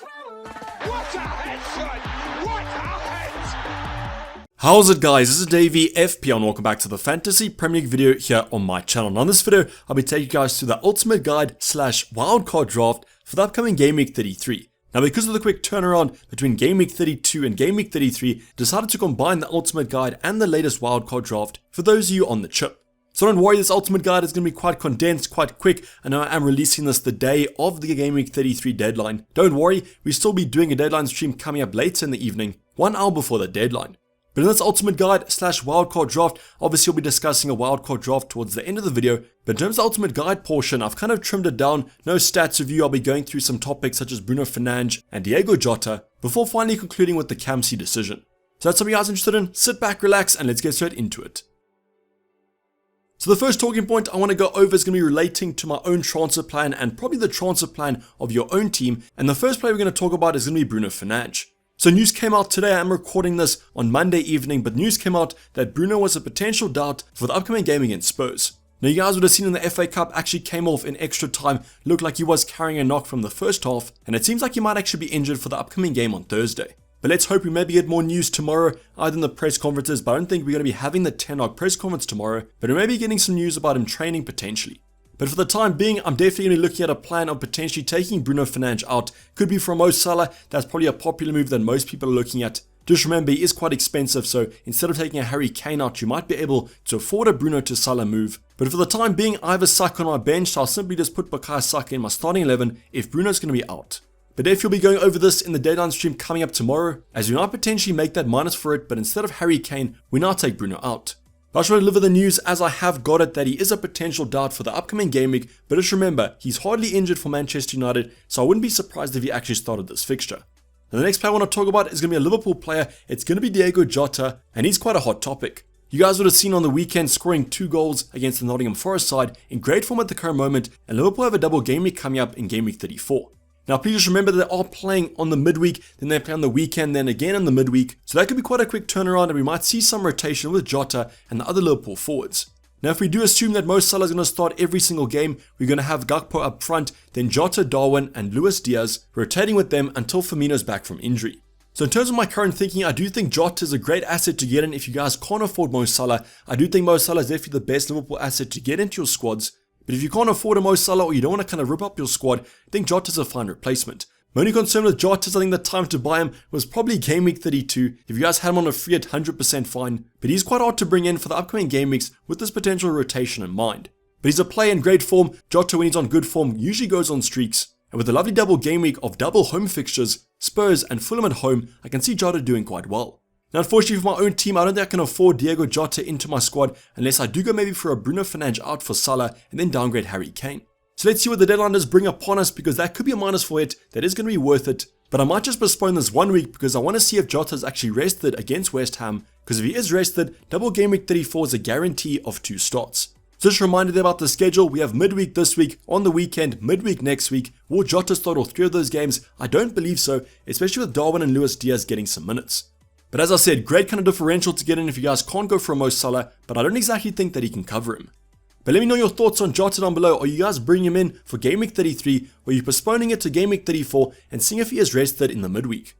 What a headshot! What a head! How's it guys, this is Dayvy, FPL, and welcome back to the Fantasy Premier League video here on my channel. Now in this video, I'll be taking you guys through the ultimate guide / wildcard draft for the upcoming Game Week 33. Now because of the quick turnaround between Game Week 32 and Game Week 33, decided to combine the ultimate guide and the latest wildcard draft for those of you on the chip. So don't worry, this ultimate guide is going to be quite condensed, quite quick. I know I am releasing this the day of the Game Week 33 deadline. Don't worry, we'll still be doing a deadline stream coming up later in the evening, 1 hour before the deadline. But in this ultimate guide / wildcard draft, obviously we'll be discussing a wildcard draft towards the end of the video. But in terms of the ultimate guide portion, I've kind of trimmed it down. No stats review, I'll be going through some topics such as Bruno Fernandes and Diogo Jota, before finally concluding with the Kamsi decision. So that's something you guys are interested in, sit back, relax, and let's get straight into it. So the first talking point I want to go over is going to be relating to my own transfer plan and probably the transfer plan of your own team. And the first player we're going to talk about is going to be Bruno Fernandes. So news came out today, I'm recording this on Monday evening, but news came out that Bruno was a potential doubt for the upcoming game against Spurs. Now you guys would have seen in the FA Cup actually came off in extra time, looked like he was carrying a knock from the first half, and it seems like he might actually be injured for the upcoming game on Thursday. But let's hope we maybe get more news tomorrow, either in the press conferences, but I don't think we're going to be having the 10 o'clock press conference tomorrow, but we may be getting some news about him training potentially. But for the time being, I'm definitely going to be looking at a plan of potentially taking Bruno Fernandes out. Could be from Mo Salah, that's probably a popular move that most people are looking at. Just remember, he is quite expensive, so instead of taking a Harry Kane out, you might be able to afford a Bruno to Salah move. But for the time being, I have a Saka on my bench, so I'll simply just put Bukayo Saka in my starting 11 if Bruno's going to be out. But if you'll be going over this in the deadline stream coming up tomorrow, as we might potentially make that minus for it, but instead of Harry Kane, we now take Bruno out. But I just want to deliver the news as I have got it that he is a potential doubt for the upcoming game week, but just remember, he's hardly injured for Manchester United, so I wouldn't be surprised if he actually started this fixture. Now the next player I want to talk about is going to be a Liverpool player. It's going to be Diogo Jota, and he's quite a hot topic. You guys would have seen on the weekend scoring 2 goals against the Nottingham Forest side in great form at the current moment, and Liverpool have a double game week coming up in game week 34. Now please just remember that they are playing on the midweek, then they play on the weekend, then again on the midweek, so that could be quite a quick turnaround and we might see some rotation with Jota and the other Liverpool forwards. Now if we do assume that Mo Salah is going to start every single game, we're going to have Gakpo up front, then Jota, Darwin and Luis Diaz rotating with them until Firmino's back from injury. So in terms of my current thinking, I do think Jota is a great asset to get in if you guys can't afford Mo Salah. I do think Mo Salah is definitely the best Liverpool asset to get into your squads. But if you can't afford a Mo Salah or you don't want to kind of rip up your squad, I think Jota's a fine replacement. My only concern with Jota is I think the time to buy him was probably game week 32. If you guys had him on a free at 100% fine, but he's quite hard to bring in for the upcoming game weeks with this potential rotation in mind. But he's a player in great form. Jota, when he's on good form, usually goes on streaks. And with a lovely double game week of double home fixtures, Spurs and Fulham at home, I can see Jota doing quite well. Now unfortunately for my own team, I don't think I can afford Diogo Jota into my squad unless I do go maybe for a Bruno Fernandes out for Salah and then downgrade Harry Kane. So let's see what the deadline does bring upon us, because that could be a minus for it, that is going to be worth it. But I might just postpone this 1 week because I want to see if Jota is actually rested against West Ham, because if he is rested, double game week 34 is a guarantee of 2 starts. So just a reminder there about the schedule, we have midweek this week, on the weekend, midweek next week. Will Jota start all 3 of those games? I don't believe so, especially with Darwin and Luis Diaz getting some minutes. But as I said, great kind of differential to get in if you guys can't go for a Mo Salah, but I don't exactly think that he can cover him. But let me know your thoughts on Jota down below. Are you guys bringing him in for game week 33, or are you postponing it to game week 34 and seeing if he is rested in the midweek?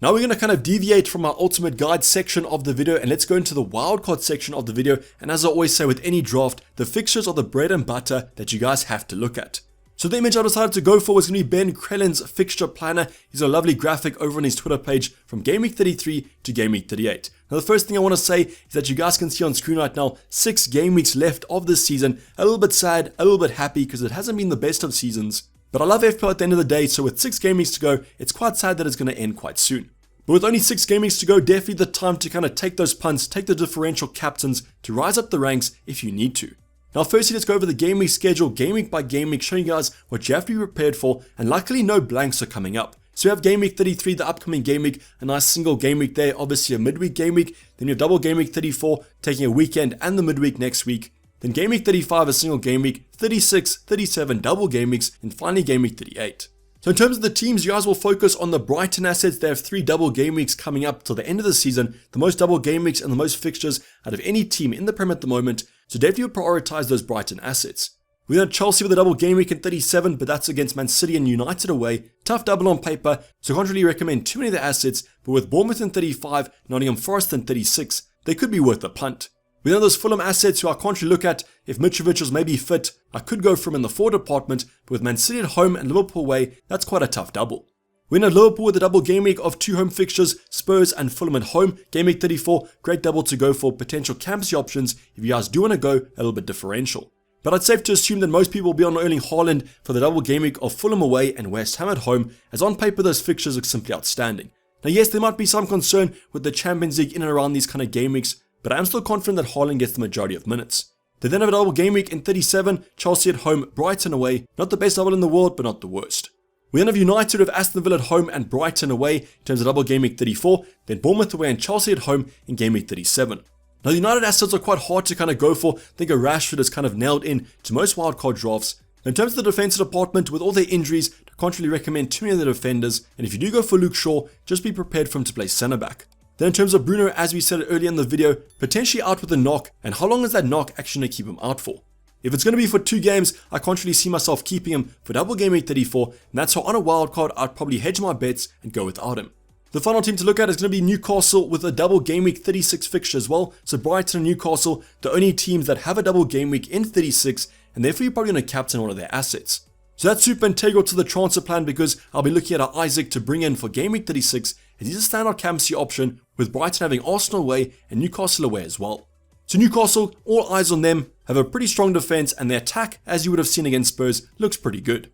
Now we're going to kind of deviate from our ultimate guide section of the video and let's go into the wildcard section of the video. And as I always say with any draft, the fixtures are the bread and butter that you guys have to look at. So the image I decided to go for was going to be Ben Crellin's fixture planner. He's a lovely graphic over on his Twitter page from game week 33 to game week 38. Now the first thing I want to say is that you guys can see on screen right now, 6 game weeks left of this season. A little bit sad, a little bit happy because it hasn't been the best of seasons. But I love FPL at the end of the day, so with 6 game weeks to go, it's quite sad that it's going to end quite soon. But with only 6 game weeks to go, definitely the time to kind of take those punts, take the differential captains to rise up the ranks if you need to. Now firstly, let's go over the game week schedule, game week by game week, showing you guys what you have to be prepared for, and luckily no blanks are coming up. So we have game week 33, the upcoming game week, a nice single game week there, obviously a midweek game week, then you have double game week 34, taking a weekend and the midweek next week, then game week 35, a single game week, 36, 37, double game weeks, and finally game week 38. So in terms of the teams, you guys will focus on the Brighton assets. They have 3 double game weeks coming up till the end of the season, the most double game weeks and the most fixtures out of any team in the Prem at the moment. So definitely prioritize those Brighton assets. We had Chelsea with a double game week in 37, but that's against Man City and United away. Tough double on paper, so I can't really recommend too many of the assets, but with Bournemouth in 35, Nottingham Forest in 36, they could be worth a punt. We know those Fulham assets who I can't really look at. If Mitrovic was maybe fit, I could go for him in the forward department, but with Man City at home and Liverpool away, that's quite a tough double. We know Liverpool with a double game week of 2 home fixtures, Spurs and Fulham at home. Game week 34, great double to go for potential captaincy options if you guys do want to go a little bit differential. But I'd safe to assume that most people will be on Erling Haaland for the double game week of Fulham away and West Ham at home, as on paper those fixtures look simply outstanding. Now yes, there might be some concern with the Champions League in and around these kind of game weeks, but I am still confident that Haaland gets the majority of minutes. They then have a double game week in 37, Chelsea at home, Brighton away. Not the best double in the world, but not the worst. We then have United with Aston Villa at home and Brighton away in terms of double game week 34, then Bournemouth away and Chelsea at home in game week 37. Now the United assets are quite hard to kind of go for. I think a Rashford is kind of nailed in to most wildcard drafts. In terms of the defensive department, with all their injuries, I can't really recommend too many of the defenders, and if you do go for Luke Shaw, just be prepared for him to play centre back. Then in terms of Bruno, as we said earlier in the video, potentially out with a knock, and how long is that knock actually going to keep him out for? If it's going to be for 2 games, I can't really see myself keeping him for double game week 34, and that's how on a wildcard I'd probably hedge my bets and go without him. The final team to look at is going to be Newcastle with a double game week 36 fixture as well. So Brighton and Newcastle, the only teams that have a double game week in 36, and therefore you're probably going to captain one of their assets. So that's super integral to the transfer plan because I'll be looking at Isaac to bring in for game week 36, and he's a standout captaincy option with Brighton having Arsenal away and Newcastle away as well. So Newcastle, all eyes on them, have a pretty strong defense, and their attack, as you would have seen against Spurs, looks pretty good.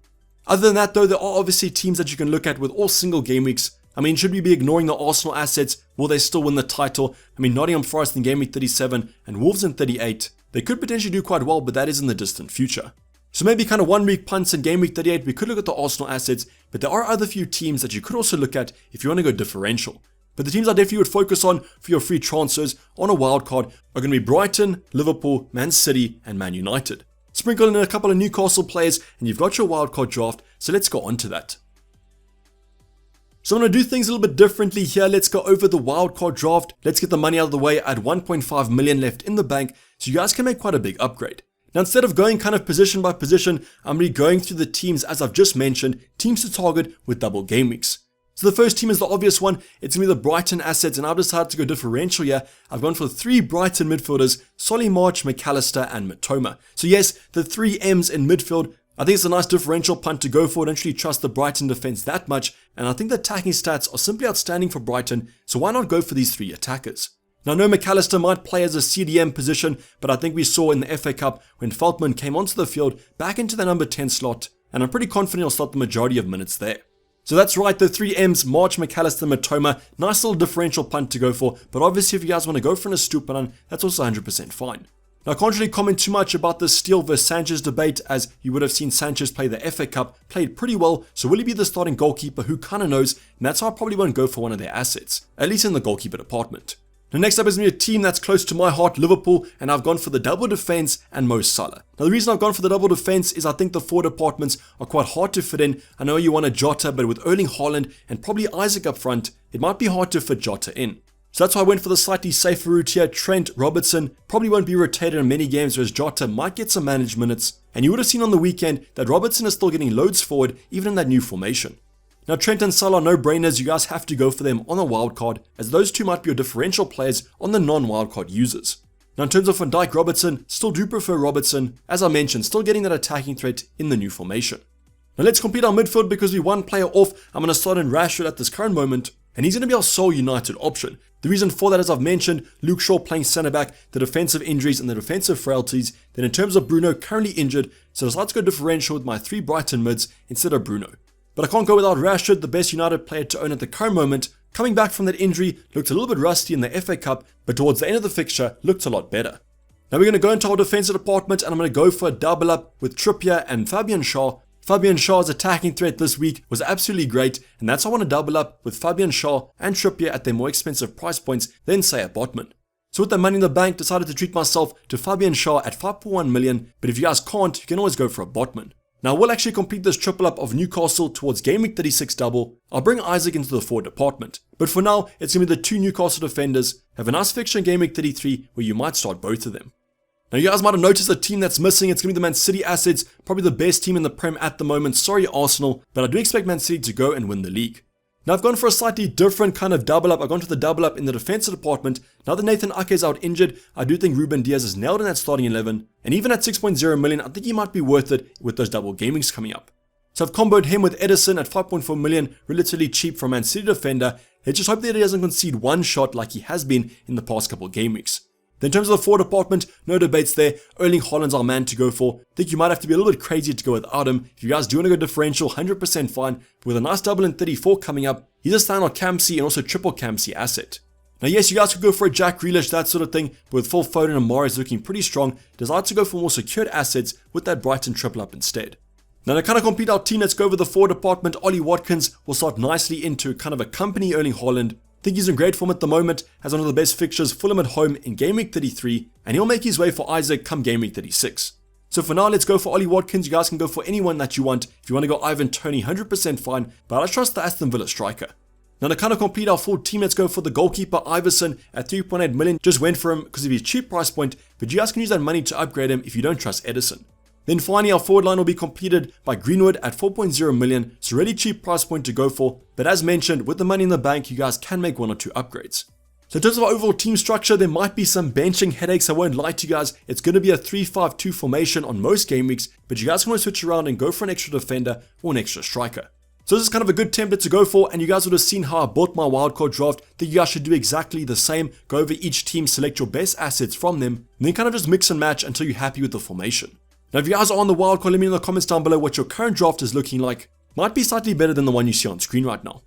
Other than that though, there are obviously teams that you can look at with all single game weeks. I mean, should we be ignoring the Arsenal assets? Will they still win the title? I mean, Nottingham Forest in game week 37 and Wolves in 38. They could potentially do quite well, but that is in the distant future. So maybe kind of 1 week punts in game week 38, we could look at the Arsenal assets, but there are other few teams that you could also look at if you want to go differential. But the teams I definitely would focus on for your free transfers on a wildcard are going to be Brighton, Liverpool, Man City, and Man United. Sprinkle in a couple of Newcastle players, and you've got your wildcard draft, so let's go on to that. So I'm going to do things a little bit differently here. Let's go over the wildcard draft. Let's get the money out of the way. I had 1.5 million left in the bank, so you guys can make quite a big upgrade. Now, instead of going kind of position by position, I'm really going through the teams as I've just mentioned, teams to target with double game weeks. So the first team is the obvious one. It's going to be the Brighton assets, and I've decided to go differential here. I've gone for 3 Brighton midfielders, Solly March, McAllister, and Matoma. So yes, the 3 M's in midfield. I think it's a nice differential punt to go for. I don't really trust the Brighton defense that much, and I think the attacking stats are simply outstanding for Brighton, so why not go for these 3 attackers? Now I know McAllister might play as a CDM position, but I think we saw in the FA Cup when Veltman came onto the field back into the number 10 slot, and I'm pretty confident he'll start the majority of minutes there. So that's right, the 3 M's, March, McAllister, Matoma, nice little differential punt to go for, but obviously if you guys want to go for an Estupinan, that's also 100% fine. Now I can't really comment too much about the Steele vs Sanchez debate, as you would have seen Sanchez play the FA Cup, played pretty well, so will he be the starting goalkeeper? Who kind of knows, and that's why I probably won't go for one of their assets, at least in the goalkeeper department. Now next up is going to be a team that's close to my heart, Liverpool, and I've gone for the double defense and Mo Salah. Now the reason I've gone for the double defense is I think the 4 departments are quite hard to fit in. I know you want a Jota, but with Erling Haaland and probably Isaac up front, it might be hard to fit Jota in. So that's why I went for the slightly safer route here. Trent, Robertson probably won't be rotated in many games, whereas Jota might get some managed minutes. And you would have seen on the weekend that Robertson is still getting loads forward, even in that new formation. Now Trent and Salah are no-brainers. You guys have to go for them on a wildcard, as those 2 might be your differential players on the non-wildcard users. Now in terms of Van Dijk, Robertson, still do prefer Robertson. As I mentioned, still getting that attacking threat in the new formation. Now let's complete our midfield because we're 1 player off. I'm going to start in Rashford at this current moment, and he's going to be our sole United option. The reason for that, as I've mentioned, Luke Shaw playing centre back, the defensive injuries and the defensive frailties. Then in terms of Bruno, currently injured, so I decided to go differential with my 3 Brighton mids instead of Bruno. But I can't go without Rashford, the best United player to own at the current moment. Coming back from that injury, looked a little bit rusty in the FA Cup, but towards the end of the fixture, looked a lot better. Now we're going to go into our defensive department, and I'm going to go for a double up with Trippier and Fabian Schär. Fabian Schär's attacking threat this week was absolutely great, and that's why I want to double up with Fabian Schär and Trippier at their more expensive price points than say a Botman. So with the money in the bank, decided to treat myself to Fabian Schär at 5.1 million, but if you guys can't, you can always go for a Botman. Now we'll actually complete this triple up of Newcastle towards game week 36 double. I'll bring Isaac into the forward department. But for now, it's going to be the 2 Newcastle defenders. Have a nice fixture in game week 33 where you might start both of them. Now you guys might have noticed a team that's missing. It's going to be the Man City assets, probably the best team in the Prem at the moment. Sorry Arsenal, but I do expect Man City to go and win the league. Now I've gone for a slightly different kind of double up. I've gone for the double up in the defensive department. Now that Nathan Ake is out injured, I do think Ruben Diaz is nailed in that starting 11. And even at 6.0 million, I think he might be worth it with those double game weeks coming up. So I've comboed him with Edison at 5.4 million, relatively cheap for a Man City defender. Let's just hope that he doesn't concede one shot like he has been in the past couple game weeks. Then in terms of the forward department, no debates there. Erling Haaland's our man to go for. I think you might have to be a little bit crazy to go without him. If you guys do want to go differential, 100% fine. But with a nice double in 34 coming up, he's a standout Campsy and also triple Campsy asset. Now yes, you guys could go for a Jack Grealish, that sort of thing, but with Phil Foden and Mahrez looking pretty strong, decide to go for more secured assets with that Brighton triple up instead. Now to kind of complete our team, let's go over the forward department. Ollie Watkins will start nicely into kind of accompany Erling Haaland. I think he's in great form at the moment, has one of the best fixtures, Fulham at home in Game Week 33, and he'll make his way for Isaac come Game Week 36. So for now, let's go for Ollie Watkins. You guys can go for anyone that you want. If you want to go Ivan Toney, 100% fine, but I trust the Aston Villa striker. Now to kind of complete our full team, let's go for the goalkeeper Iverson at 3.8 million. Just went for him because of his cheap price point, but you guys can use that money to upgrade him if you don't trust Edison. Then finally, our forward line will be completed by Greenwood at 4.0 million. It's a really cheap price point to go for, but as mentioned, with the money in the bank, you guys can make 1 or 2 upgrades. So in terms of our overall team structure, there might be some benching headaches. I won't lie to you guys. It's going to be a 3-5-2 formation on most game weeks, but you guys can always switch around and go for an extra defender or an extra striker. So this is kind of a good template to go for, and you guys would have seen how I built my wildcard draft. I think you guys should do exactly the same. Go over each team, select your best assets from them, and then kind of just mix and match until you're happy with the formation. Now if you guys are on the wildcard, let me know in the comments down below what your current draft is looking like. Might be slightly better than the one you see on screen right now.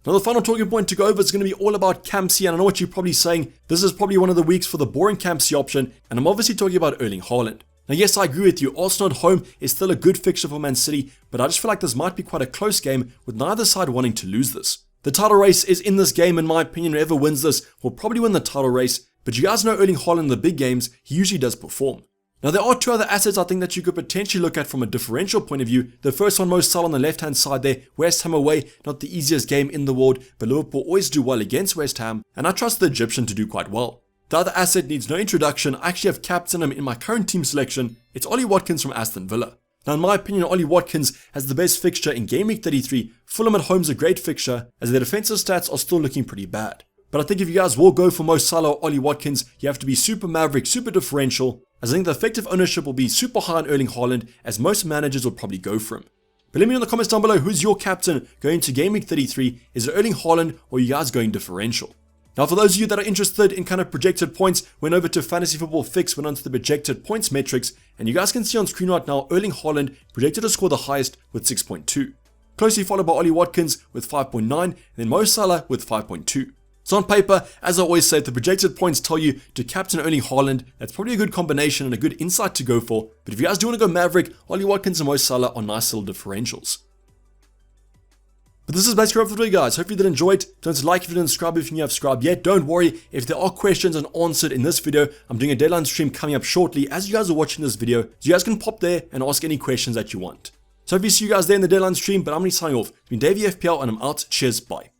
Now the final talking point to go over is going to be all about Campsy, and I know what you're probably saying. This is probably one of the weeks for the boring Campsy option, and I'm obviously talking about Erling Haaland. Now yes, I agree with you, Arsenal at home is still a good fixture for Man City, but I just feel like this might be quite a close game with neither side wanting to lose this. The title race is in this game in my opinion. Whoever wins this will probably win the title race, but you guys know Erling Haaland in the big games, he usually does perform. Now there are 2 other assets I think that you could potentially look at from a differential point of view. The first one, Mo Salah on the left hand side there. West Ham away, not the easiest game in the world, but Liverpool always do well against West Ham, and I trust the Egyptian to do quite well. The other asset needs no introduction. I actually have captained him in my current team selection. It's Ollie Watkins from Aston Villa. Now in my opinion, Ollie Watkins has the best fixture in Game Week 33. Fulham at home is a great fixture, as their defensive stats are still looking pretty bad. But I think if you guys will go for Mo Salah or Ollie Watkins, you have to be super maverick, super differential, as I think the effective ownership will be super high on Erling Haaland, as most managers will probably go for him. But let me know in the comments down below, who's your captain going to Game Week 33? Is it Erling Haaland or are you guys going differential? Now for those of you that are interested in kind of projected points, went over to Fantasy Football Fix, went onto the projected points metrics, and you guys can see on screen right now, Erling Haaland projected to score the highest with 6.2. Closely followed by Ollie Watkins with 5.9, and then Mo Salah with 5.2. So on paper, as I always say, the projected points tell you to captain Erling Haaland. That's probably a good combination and a good insight to go for. But if you guys do want to go maverick, Ollie Watkins and Mo Salah are nice little differentials. But this is basically it for today, guys. Hope you did enjoy it. Don't forget to like if you didn't subscribe if you have subscribed yet. Don't worry, if there are questions unanswered in this video, I'm doing a deadline stream coming up shortly as you guys are watching this video. So you guys can pop there and ask any questions that you want. So hopefully see you guys there in the deadline stream, but I'm going to be signing off. It's been Dayvy FPL and I'm out. Cheers, bye.